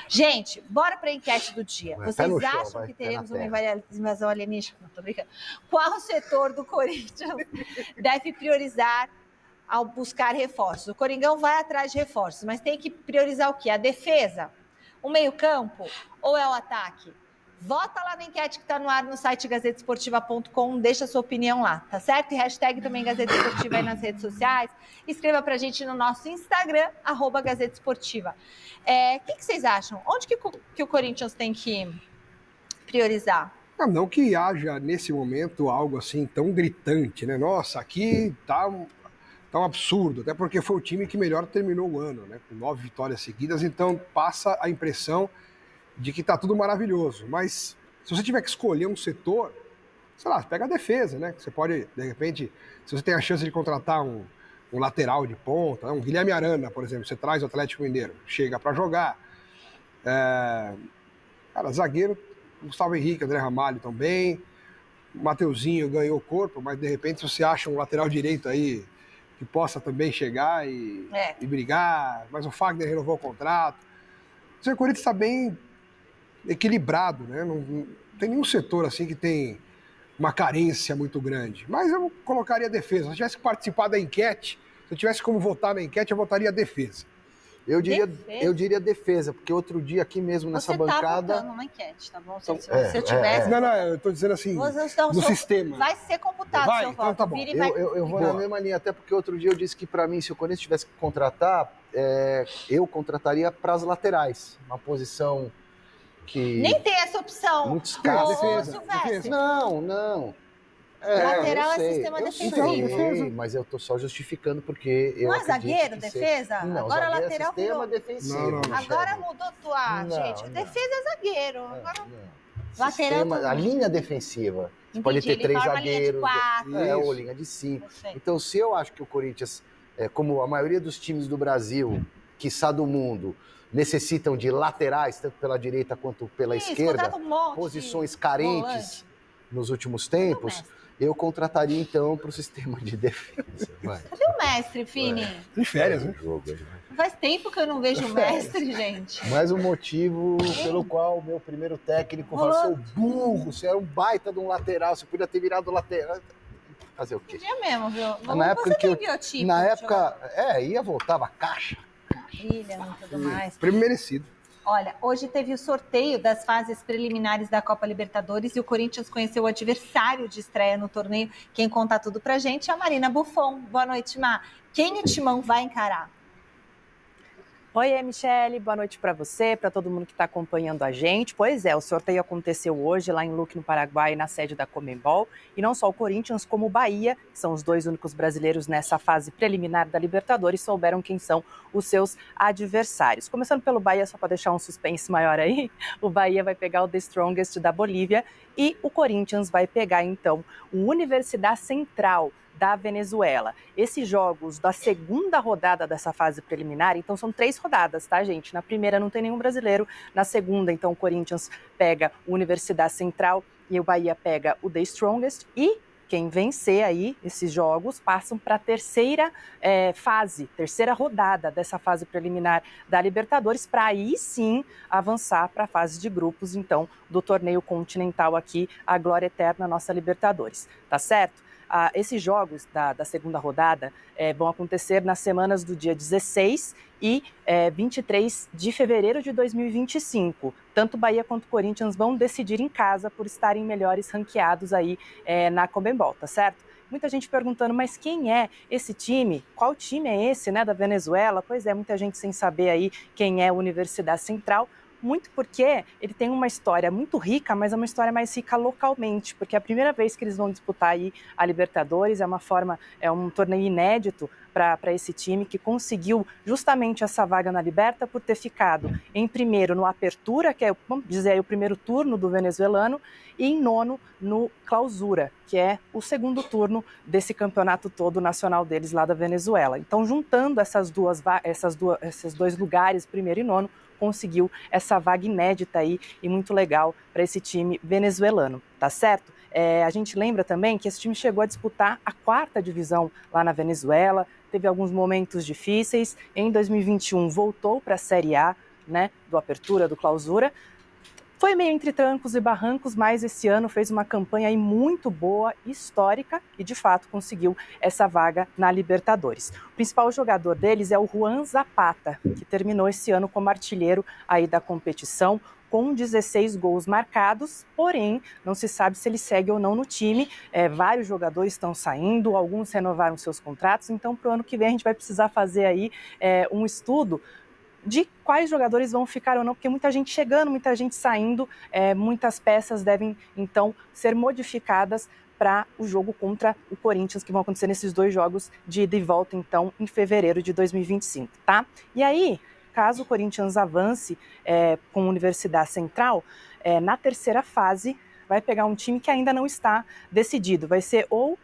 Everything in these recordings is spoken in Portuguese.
Gente, bora para a enquete do dia. Vai, Vocês chão, acham que teremos uma invasão alienígena? Não, tô brincando. Qual setor do Corinthians deve priorizar ao buscar reforços? O Coringão vai atrás de reforços, mas tem que priorizar o quê? A defesa? O meio-campo? Ou é o ataque? Vota lá na enquete que está no ar no site gazetesportiva.com, deixa a sua opinião lá, tá certo? E hashtag também Gazeta Esportiva aí nas redes sociais. Escreva pra gente no nosso Instagram, @Gazeta Esportiva. O que vocês acham? Onde que o Corinthians tem que priorizar? Não que haja, nesse momento, algo assim tão gritante, né? Nossa, aqui tá um absurdo, até porque foi o time que melhor terminou o ano, né? Com 9 vitórias seguidas, então passa a impressão de que tá tudo maravilhoso. Mas se você tiver que escolher um setor, sei lá, pega a defesa, né? Você pode, de repente, se você tem a chance de contratar um lateral de ponta, um Guilherme Arana, por exemplo, você traz o Atlético Mineiro, chega para jogar. Cara, zagueiro, Gustavo Henrique, André Ramalho também. O Mateuzinho ganhou corpo, mas de repente se você acha um lateral direito aí que possa também chegar e brigar, mas o Fagner renovou o contrato. O Corinthians está bem equilibrado, né? Não tem nenhum setor assim que tem uma carência muito grande. Mas eu colocaria a defesa. Se eu tivesse que participar da enquete, se eu tivesse como votar na enquete, eu votaria a defesa. Eu diria defesa, porque outro dia aqui mesmo nessa bancada... Você tá votando na enquete, tá bom? Se eu tivesse... Não, eu tô dizendo assim, no sistema. Vai ser computado seu voto. Então tá bom. Eu vou na mesma linha, até porque outro dia eu disse que para mim, se o Corinthians tivesse que contratar, eu contrataria para as laterais, uma posição que... Nem tem essa opção. Muito escassa. Silvestre. Não. Lateral é sistema defensivo. Mas eu tô só justificando porque eu não é zagueiro, defesa? Não, agora zagueiro lateral é sistema virou. defensivo. Não. Agora mudou tua, gente. Defesa é zagueiro. Agora... Lateral. A linha defensiva. Você pode ter 3 zagueiros. Linha de 4. Ou linha de 5. Então, se eu acho que o Corinthians, como a maioria dos times do Brasil, quiçá do mundo, necessitam de laterais, tanto pela direita quanto pela esquerda, posições carentes nos últimos tempos, eu contrataria, então, para o sistema de defesa. Cadê o mestre, Fini? Em férias, né? Faz tempo que eu não vejo o mestre, gente. Mais um motivo pelo qual o meu primeiro técnico falou: seu burro, você era um baita de um lateral, você podia ter virado lateral. Fazer o quê? Podia mesmo, viu? Na época que ia, voltava caixa. Brilha, tudo mais. Prêmio merecido. Olha, hoje teve o sorteio das fases preliminares da Copa Libertadores e o Corinthians conheceu o adversário de estreia no torneio. Quem conta tudo pra gente é a Marina Buffon. Boa noite, Má. Quem o Timão vai encarar? Oi, Michele, boa noite para você, para todo mundo que está acompanhando a gente. Pois é, o sorteio aconteceu hoje lá em Luque, no Paraguai, na sede da Conmebol. E não só o Corinthians, como o Bahia, que são os 2 únicos brasileiros nessa fase preliminar da Libertadores, souberam quem são os seus adversários. Começando pelo Bahia, só para deixar um suspense maior aí, o Bahia vai pegar o The Strongest da Bolívia e o Corinthians vai pegar, então, o Universidad Central da Venezuela. Esses jogos da segunda rodada dessa fase preliminar, então são 3 rodadas, tá, gente? Na primeira não tem nenhum brasileiro, na segunda, então, o Corinthians pega o Universidad Central e o Bahia pega o The Strongest e quem vencer aí esses jogos passam para a terceira rodada dessa fase preliminar da Libertadores, para aí sim avançar para a fase de grupos, então, do torneio continental aqui, a glória eterna nossa Libertadores, tá certo? Esses jogos da segunda rodada vão acontecer nas semanas do dia 16 e 23 de fevereiro de 2025. Tanto Bahia quanto Corinthians vão decidir em casa por estarem melhores ranqueados aí na Conmebol, tá certo? Muita gente perguntando, mas quem é esse time? Qual time é esse, né, da Venezuela? Pois é, muita gente sem saber aí quem é a Universidad Central. Muito porque ele tem uma história muito rica, mas é uma história mais rica localmente, porque é a primeira vez que eles vão disputar aí a Libertadores, é um torneio inédito para esse time que conseguiu justamente essa vaga na Liberta por ter ficado em primeiro no Apertura, que é, vamos dizer, aí, o primeiro turno do venezuelano, e em nono no Clausura, que é o segundo turno desse campeonato todo nacional deles lá da Venezuela. Então, juntando esses 2 lugares, primeiro e nono, conseguiu essa vaga inédita aí e muito legal para esse time venezuelano, tá certo? A gente lembra também que esse time chegou a disputar a 4ª divisão lá na Venezuela, teve alguns momentos difíceis, em 2021 voltou para a Série A, né, do Apertura, do Clausura. Foi meio entre trancos e barrancos, mas esse ano fez uma campanha aí muito boa, histórica, e de fato conseguiu essa vaga na Libertadores. O principal jogador deles é o Juan Zapata, que terminou esse ano como artilheiro aí da competição, com 16 gols marcados, porém não se sabe se ele segue ou não no time. Vários jogadores estão saindo, alguns renovaram seus contratos, então para o ano que vem a gente vai precisar fazer aí um estudo de quais jogadores vão ficar ou não, porque muita gente chegando, muita gente saindo, muitas peças devem, então, ser modificadas para o jogo contra o Corinthians, que vão acontecer nesses 2 jogos de ida e volta, então, em fevereiro de 2025, tá? E aí, caso o Corinthians avance com a Universidade Central, na terceira fase, vai pegar um time que ainda não está decidido. Vai ser ou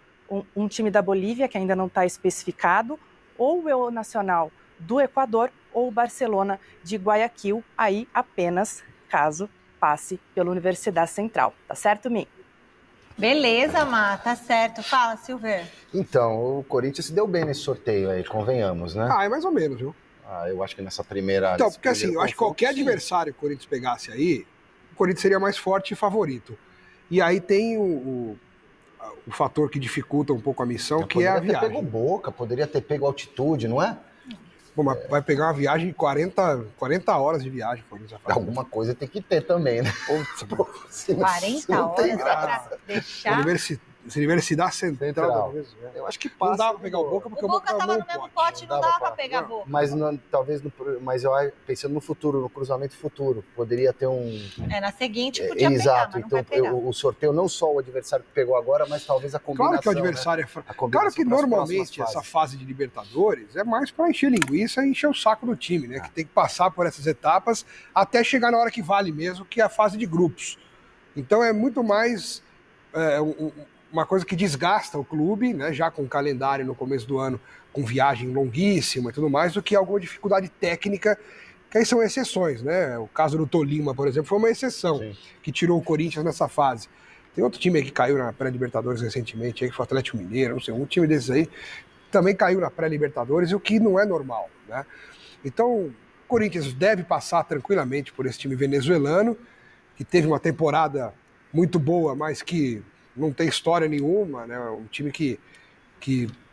um time da Bolívia, que ainda não está especificado, ou o Nacional do Equador, ou o Barcelona de Guayaquil, aí apenas caso passe pela Universidade Central. Tá certo, Mi? Beleza, Má, tá certo. Fala, Silver. Então, o Corinthians se deu bem nesse sorteio aí, convenhamos, né? É mais ou menos, viu? Eu acho que nessa primeira... Então, porque assim, eu acho que qualquer adversário que o Corinthians pegasse aí, o Corinthians seria mais forte e favorito. E aí tem o fator que dificulta um pouco a missão, que é a viagem. Poderia ter pego Boca, poderia ter pego altitude, não é? Bom, mas vai pegar uma viagem de 40 horas de viagem. Alguma coisa tem que ter também, né? 40 horas pra deixar... Universidade Central. Eu acho que passa. Não dava pra pegar o Boca, porque o Boca tava no mesmo pote, não dava pra pegar a Boca. Mas talvez, eu pensando no futuro, no cruzamento futuro, poderia ter um... na seguinte podia exato, pegar, mas não então o sorteio, não só o adversário que pegou agora, mas talvez a combinação. Claro que o adversário Claro que normalmente essa fase de Libertadores é mais pra encher linguiça e encher o saco do time, né? Que tem que passar por essas etapas até chegar na hora que vale mesmo, que é a fase de grupos. Então é muito mais... uma coisa que desgasta o clube, né, já com o calendário no começo do ano, com viagem longuíssima e tudo mais, do que alguma dificuldade técnica, que aí são exceções, né? O caso do Tolima, por exemplo, foi uma exceção, sim, que tirou o Corinthians nessa fase. Tem outro time aí que caiu na pré-Libertadores recentemente, aí, que foi o Atlético Mineiro, não sei, um time desses aí também caiu na pré-Libertadores, o que não é normal, né? Então, o Corinthians deve passar tranquilamente por esse time venezuelano, que teve uma temporada muito boa, mas que não tem história nenhuma, né? Um time que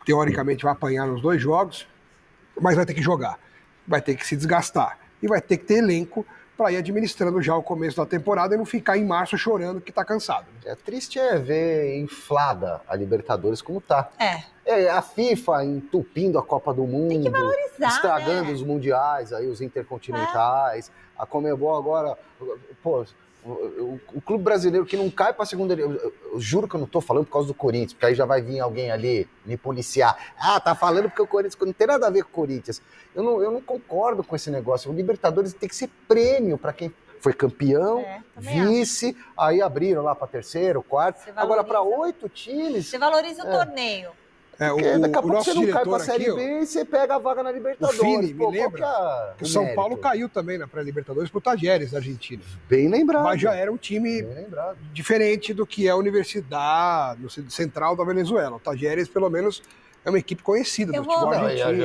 teoricamente vai apanhar nos 2 jogos, mas vai ter que jogar, vai ter que se desgastar e vai ter que ter elenco para ir administrando já o começo da temporada e não ficar em março chorando que tá cansado. Triste ver inflada a Libertadores como tá. A FIFA entupindo a Copa do Mundo, tem que valorizar, estragando, né, os mundiais, aí os intercontinentais, a Conmebol agora, pô... O clube brasileiro que não cai para a segunda... Eu juro que eu não estou falando por causa do Corinthians, porque aí já vai vir alguém ali me policiar. Tá falando porque o Corinthians... Não tem nada a ver com o Corinthians. Eu não concordo com esse negócio. O Libertadores tem que ser prêmio para quem foi campeão, vice, aí abriram lá para terceiro, quarto. Agora para 8 times... Você valoriza o torneio. Daqui a pouco você não cai pra Série B e você pega a vaga na Libertadores. O Fini, me lembra que o São Paulo caiu também na pré-Libertadores pro Tajeres, da Argentina. Bem lembrado. Mas já era um time diferente do que é a Universidade Central da Venezuela. O Tajeres, pelo menos, é uma equipe conhecida do futebol argentino.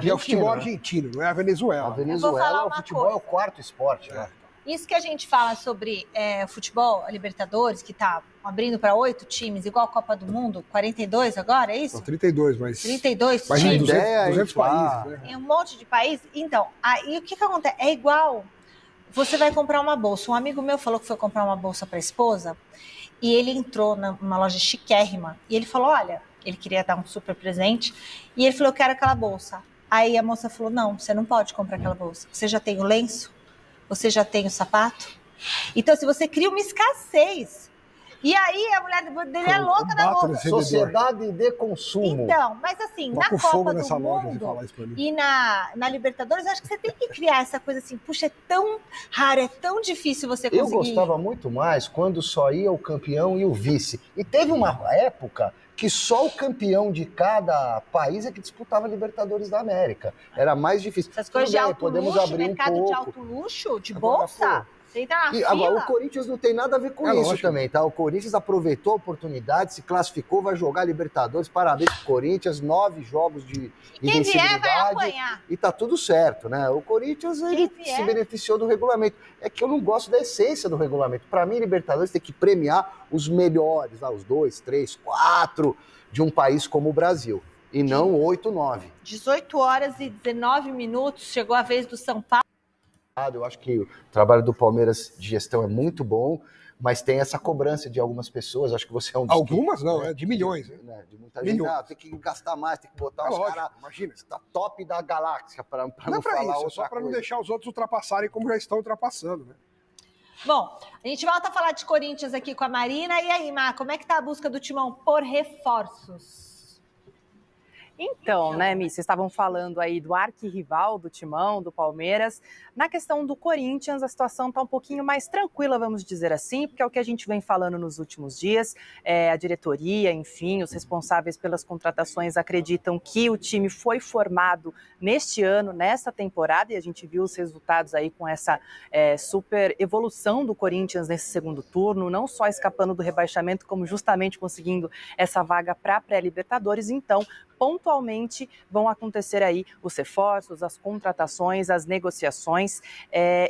E é o futebol argentino, não é a Venezuela. A Venezuela, o futebol é o 4º esporte, né? Isso que a gente fala sobre futebol, a Libertadores, que está abrindo para 8 times, igual a Copa do Mundo, 42 agora, é isso? Não, 32, mas... 32 mas times. 200 países, né? Tem um monte de países. Então, aí o que acontece? É igual, você vai comprar uma bolsa. Um amigo meu falou que foi comprar uma bolsa para a esposa e ele entrou numa loja chiquérrima e ele falou, olha, ele queria dar um super presente e ele falou, eu quero aquela bolsa. Aí a moça falou, não, você não pode comprar aquela bolsa. Você já tem o lenço? Você já tem o sapato? Então, se você cria uma escassez, e aí a mulher dele é louca da bolsa. Sociedade de consumo. Então, mas assim, na Copa do Mundo e na Libertadores, eu acho que você tem que criar essa coisa assim, puxa, é tão raro, é tão difícil você conseguir. Eu gostava muito mais quando só ia o campeão e o vice. E teve uma época que só o campeão de cada país é que disputava a Libertadores da América. Era mais difícil. Essas coisas de alto luxo, mercado de alto luxo, de bolsa? Você entra na fila. Agora, o Corinthians não tem nada a ver com isso lógico. Também, tá? O Corinthians aproveitou a oportunidade, se classificou, vai jogar Libertadores. Parabéns pro Corinthians, 9 jogos de quem vier vai invencibilidade. apanhar. E tá tudo certo, né? O Corinthians ele se beneficiou do regulamento. É que eu não gosto da essência do regulamento. Para mim, Libertadores tem que premiar os melhores, os 2, 3, 4 de um país como o Brasil. E não 8, 9. 18 horas e 19 minutos, chegou a vez do São Paulo. Eu acho que o trabalho do Palmeiras de gestão é muito bom, mas tem essa cobrança de algumas pessoas. Acho que você é um dos algumas não, de milhões. Né? De muita gente. Tem que gastar mais, tem que botar os caras. Imagina. Está top da galáxia para não falar isso, outra só para não deixar os outros ultrapassarem como já estão ultrapassando, né? Bom, a gente volta a falar de Corinthians aqui com a Marina. E aí, Mar, como é que tá a busca do Timão por reforços? Então, né, Mi, vocês estavam falando aí do arquirrival do Timão, do Palmeiras. Na questão do Corinthians, a situação está um pouquinho mais tranquila, vamos dizer assim, porque é o que a gente vem falando nos últimos dias. A diretoria, enfim, os responsáveis pelas contratações acreditam que o time foi formado neste ano, nessa temporada, e a gente viu os resultados aí com essa super evolução do Corinthians nesse segundo turno, não só escapando do rebaixamento, como justamente conseguindo essa vaga para a pré-Libertadores. Então, pontualmente vão acontecer aí os reforços, as contratações, as negociações.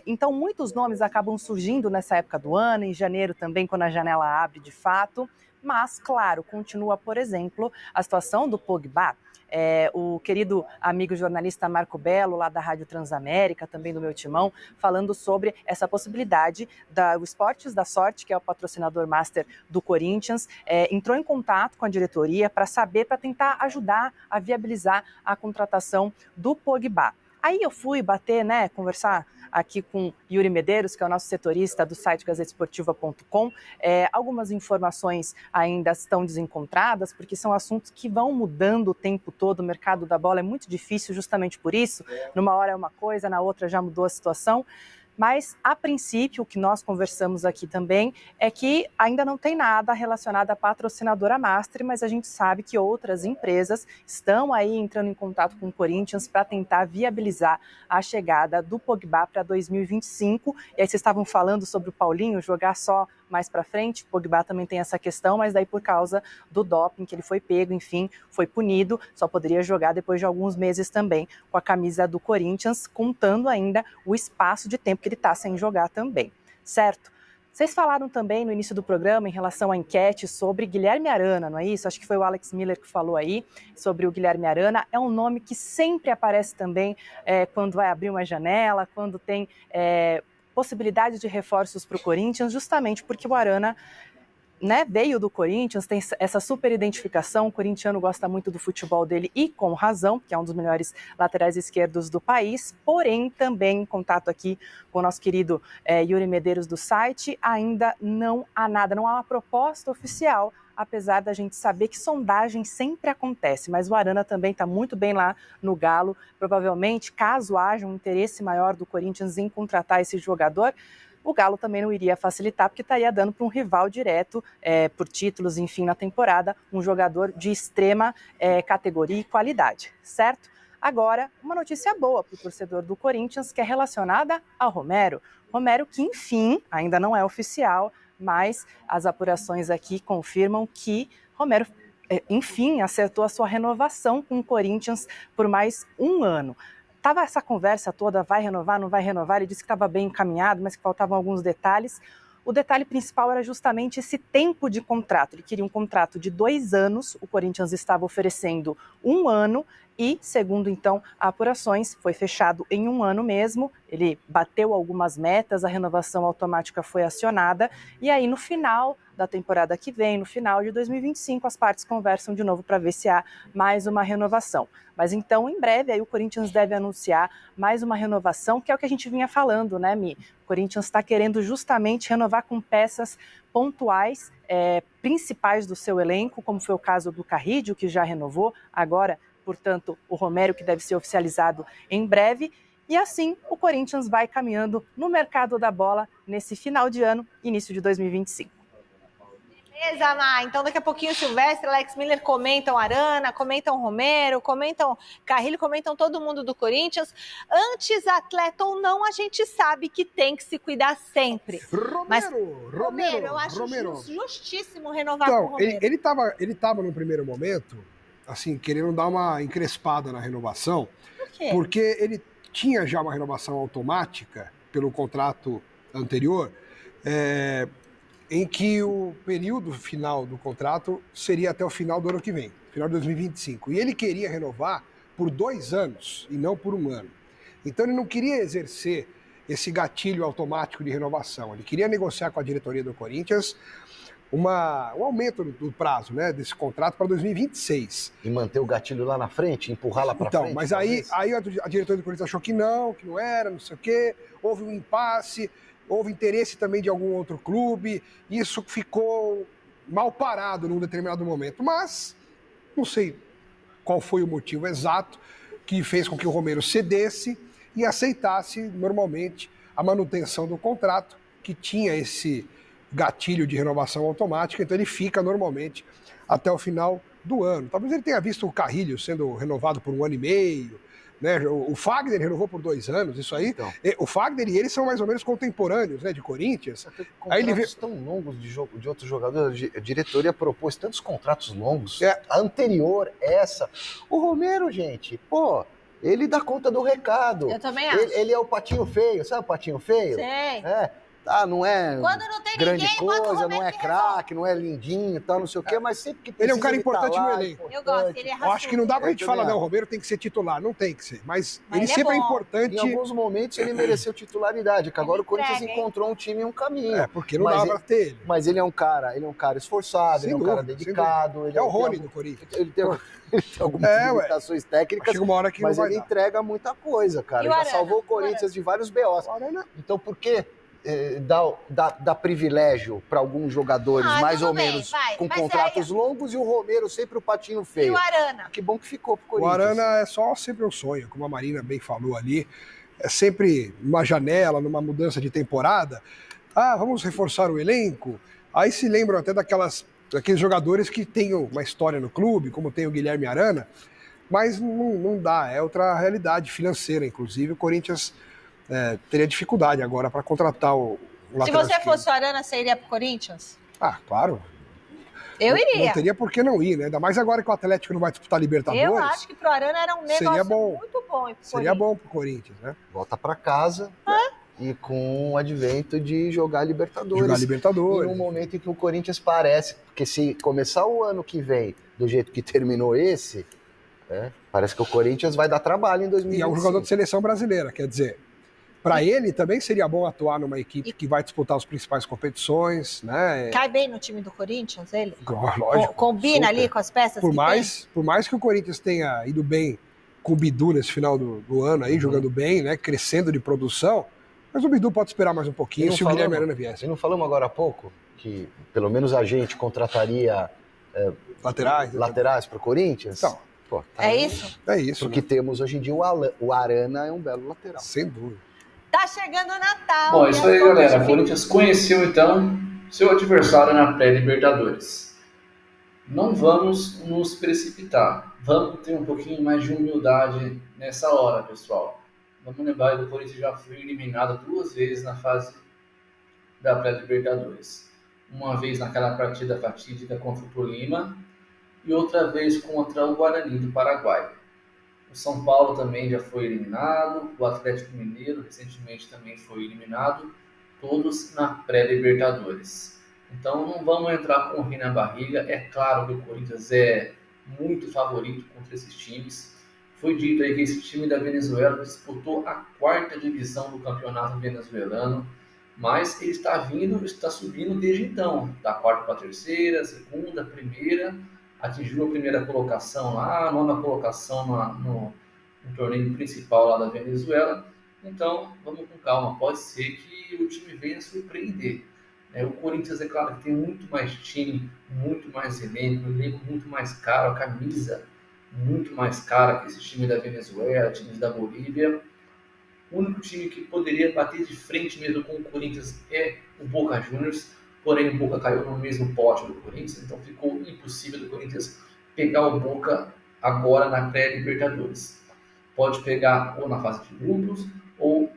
Então, muitos nomes acabam surgindo nessa época do ano, em janeiro também, quando a janela abre de fato. Mas, claro, continua, por exemplo, a situação do Pogba. O querido amigo jornalista Marco Belo, lá da Rádio Transamérica, também do meu timão, falando sobre essa possibilidade do Esportes da Sorte, que é o patrocinador master do Corinthians, entrou em contato com a diretoria para tentar ajudar a viabilizar a contratação do Pogba. Aí eu fui bater, conversar aqui com Yuri Medeiros, que é o nosso setorista do site gazetesportiva.com. Algumas informações ainda estão desencontradas, porque são assuntos que vão mudando o tempo todo. O mercado da bola é muito difícil justamente por isso. Numa hora é uma coisa, na outra já mudou a situação. Mas, a princípio, o que nós conversamos aqui também é que ainda não tem nada relacionado à patrocinadora master, mas a gente sabe que outras empresas estão aí entrando em contato com o Corinthians para tentar viabilizar a chegada do Pogba para 2025. E aí vocês estavam falando sobre o Paulinho jogar só mais para frente. O Pogba também tem essa questão, mas daí por causa do doping que ele foi pego, enfim, foi punido, só poderia jogar depois de alguns meses também com a camisa do Corinthians, contando ainda o espaço de tempo que ele está sem jogar também, certo? Vocês falaram também no início do programa em relação à enquete sobre Guilherme Arana, não é isso? Acho que foi o Alex Miller que falou aí sobre o Guilherme Arana. É um nome que sempre aparece também quando vai abrir uma janela, quando tem possibilidade de reforços para o Corinthians, justamente porque o Arana veio do Corinthians, tem essa super identificação, o corintiano gosta muito do futebol dele e com razão, que é um dos melhores laterais esquerdos do país, porém também em contato aqui com o nosso querido Yuri Medeiros do site, ainda não há nada, não há uma proposta oficial, apesar da gente saber que sondagem sempre acontece, mas o Arana também está muito bem lá no Galo, provavelmente caso haja um interesse maior do Corinthians em contratar esse jogador, o Galo também não iria facilitar, porque estaria dando para um rival direto, por títulos, enfim, na temporada, um jogador de extrema categoria e qualidade, certo? Agora, uma notícia boa para o torcedor do Corinthians, que é relacionada ao Romero. Romero que, enfim, ainda não é oficial, mas as apurações aqui confirmam que Romero, enfim, acertou a sua renovação com o Corinthians por mais um ano. Tava essa conversa toda, vai renovar, não vai renovar, ele disse que estava bem encaminhado, mas que faltavam alguns detalhes. O detalhe principal era justamente esse tempo de contrato. Ele queria um contrato de 2 anos, o Corinthians estava oferecendo 1 ano e, segundo então apurações, foi fechado em 1 ano mesmo. Ele bateu algumas metas, a renovação automática foi acionada e aí no final da temporada que vem, no final de 2025, as partes conversam de novo para ver se há mais uma renovação. Mas então, em breve, aí o Corinthians deve anunciar mais uma renovação, que é o que a gente vinha falando, né, Mi? O Corinthians está querendo justamente renovar com peças pontuais, principais do seu elenco, como foi o caso do Carrídio, que já renovou, agora, portanto, o Romero, que deve ser oficializado em breve. E assim, o Corinthians vai caminhando no mercado da bola nesse final de ano, início de 2025. Beleza, Má. Então, daqui a pouquinho, Silvestre, Alex Miller comentam Arana, comentam Romero, comentam Carrilho, comentam todo mundo do Corinthians. Antes, atleta ou não, a gente sabe que tem que se cuidar sempre. Romero, eu acho justíssimo renovar com o Romero. Ele tava no primeiro momento, assim, querendo dar uma encrespada na renovação. Por quê? Porque ele tinha já uma renovação automática pelo contrato anterior, em que o período final do contrato seria até o final do ano que vem, final de 2025. E ele queria renovar por 2 anos e não por 1 ano. Então ele não queria exercer esse gatilho automático de renovação. Ele queria negociar com a diretoria do Corinthians um aumento do prazo, né, desse contrato para 2026. E manter o gatilho lá na frente, empurrar lá para frente? Então, mas aí a diretoria do Corinthians achou que não era, não sei o quê, houve um impasse, houve interesse também de algum outro clube, isso ficou mal parado num determinado momento. Mas não sei qual foi o motivo exato que fez com que o Romero cedesse e aceitasse normalmente a manutenção do contrato, que tinha esse gatilho de renovação automática, então ele fica normalmente até o final do ano. Talvez ele tenha visto o Carrilho sendo renovado por 1 ano e meio, né? O Fagner renovou por 2 anos, isso aí. Então. O Fagner e ele são mais ou menos contemporâneos, né, de Corinthians. Aí ele tão longos de outros jogadores, a diretoria propôs tantos contratos longos. A anterior, essa. O Romero, gente, pô, ele dá conta do recado. Eu também acho. Ele é o patinho feio, sabe o patinho feio? Sei. Não é quando não tem grande ninguém, coisa, não é craque, não é lindinho e tal, não sei o quê, mas sempre que precisa. Ele é um cara importante no elenco. Eu gosto, ele é raçudo. Eu acho que não dá pra gente falar, não, o Romero tem que ser titular, não tem que ser, mas ele sempre é importante. Em alguns momentos ele mereceu titularidade, que agora o Corinthians encontrou um time e um caminho. Porque não dava pra ter ele. Mas ele é um cara esforçado, ele é um cara dedicado. Ele é o Rony do Corinthians. Ele tem algumas limitações técnicas, chega uma hora que mas ele entrega muita coisa, cara. Ele já salvou o Corinthians de vários BOs. Então por que dá privilégio para alguns jogadores, mais ou menos, com contratos longos, e o Romero sempre o patinho feio? E o Arana? Que bom que ficou pro Corinthians. O Arana é só sempre um sonho, como a Marina bem falou ali. É sempre uma janela, numa mudança de temporada. Vamos reforçar o elenco. Aí se lembram até daqueles jogadores que têm uma história no clube, como tem o Guilherme Arana, mas não dá, é outra realidade financeira, inclusive. O Corinthians teria dificuldade agora para contratar o lateral. Se você fosse o Arana, você iria pro Corinthians? Claro. Eu iria. Não teria por que não ir, né? Ainda mais agora que o Atlético não vai disputar Libertadores. Eu acho que pro Arana era um negócio muito bom. Seria bom pro Corinthians, né? Volta para casa e com o advento de jogar Libertadores. E num momento em que o Corinthians parece, porque se começar o ano que vem do jeito que terminou esse, parece que o Corinthians vai dar trabalho em 2025. E é um jogador de seleção brasileira, quer dizer, para ele também seria bom atuar numa equipe que vai disputar as principais competições, né? Cai bem no time do Corinthians, ele? Lógico. Combina super ali com as peças por mais que o Corinthians tenha ido bem com o Bidu nesse final do ano aí, jogando bem, né? Crescendo de produção, mas o Bidu pode esperar mais um pouquinho se o Guilherme Arana viesse. E não falamos agora há pouco que pelo menos a gente contrataria laterais para o Corinthians? Então, isso? É isso. Porque temos hoje em dia o Arana é um belo lateral. Sem dúvida. Tá chegando o Natal. Bom, isso aí, galera. O Corinthians conheceu, então, seu adversário na pré-Libertadores. Não vamos nos precipitar. Vamos ter um pouquinho mais de humildade nessa hora, pessoal. Vamos lembrar que o Corinthians já foi eliminado 2 vezes na fase da pré-Libertadores. Uma vez naquela partida fatídica contra o Tolima e outra vez contra o Guarani do Paraguai. O São Paulo também já foi eliminado, o Atlético Mineiro recentemente também foi eliminado, todos na pré-Libertadores. Então não vamos entrar com o rio na barriga. É claro que o Corinthians é muito favorito contra esses times. Foi dito aí que esse time da Venezuela disputou a 4ª divisão do campeonato venezuelano, mas ele está subindo desde então, da 4ª para a 3ª, 2ª, 1ª, atingiu a 1ª colocação lá, a 9ª colocação no torneio principal lá da Venezuela. Então, vamos com calma, pode ser que o time venha surpreender. O Corinthians, é claro, que tem muito mais time, muito mais elenco muito mais caro, a camisa muito mais cara que esse time da Venezuela, times da Bolívia. O único time que poderia bater de frente mesmo com o Corinthians é o Boca Juniors. porém o Boca caiu no mesmo pote do Corinthians, então ficou impossível do Corinthians pegar o Boca agora na pré-Libertadores. Pode pegar ou na fase de grupos ou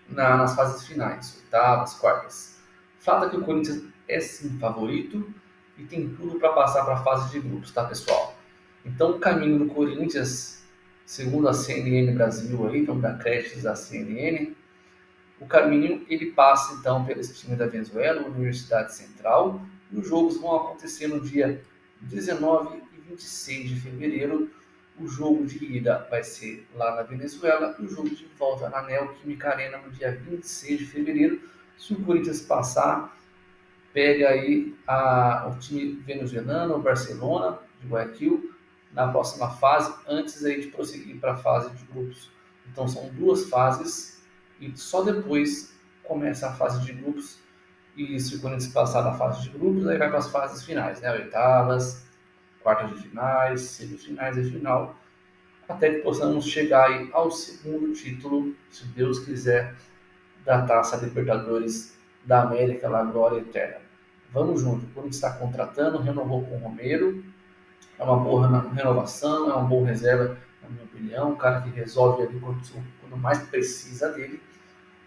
nas fases finais, oitavas, quartas. Fato é que o Corinthians é sim favorito e tem tudo para passar para a fase de grupos, tá, pessoal? Então o caminho do Corinthians, segundo a CNN Brasil aí, vamos dar créditos à CNN, o caminho ele passa então pelo time da Venezuela, Universidade Central, e os jogos vão acontecer no dia 19 e 26 de fevereiro. O jogo de ida vai ser lá na Venezuela e o jogo de volta na Neoquímica Arena no dia 26 de fevereiro. Se o Corinthians passar, pega aí o time venezuelano, o Barcelona de Guayaquil, na próxima fase, antes aí de prosseguir para a fase de grupos. Então são 2 fases e só depois começa a fase de grupos. E se o Corinthians passar na fase de grupos, aí vai para as fases finais, né? Oitavas, quartas de finais, semifinais e final, até que possamos chegar aí ao segundo título, se Deus quiser, da Taça Libertadores da América, lá glória eterna. Vamos junto, o Corinthians está contratando, renovou com o Romero, é uma boa renovação, é uma boa reserva, na minha opinião, um cara que resolve ali quando mais precisa dele.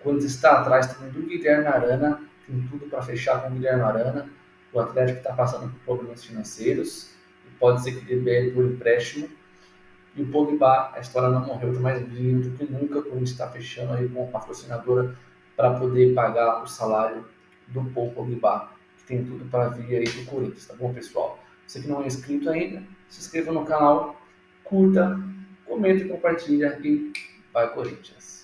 O Corinthians está atrás também do Guilherme Arana, tem tudo para fechar com o Guilherme Arana. O Atlético está passando por problemas financeiros e pode ser que libere por empréstimo. E o Pogba, a história não morreu, está mais vivo do que nunca. O Corinthians está fechando aí com a patrocinadora para poder pagar o salário do Paul Pogba, que tem tudo para vir aí do Corinthians, tá bom, pessoal? Você que não é inscrito ainda, se inscreva no canal, curta, comenta e compartilha e vai Corinthians!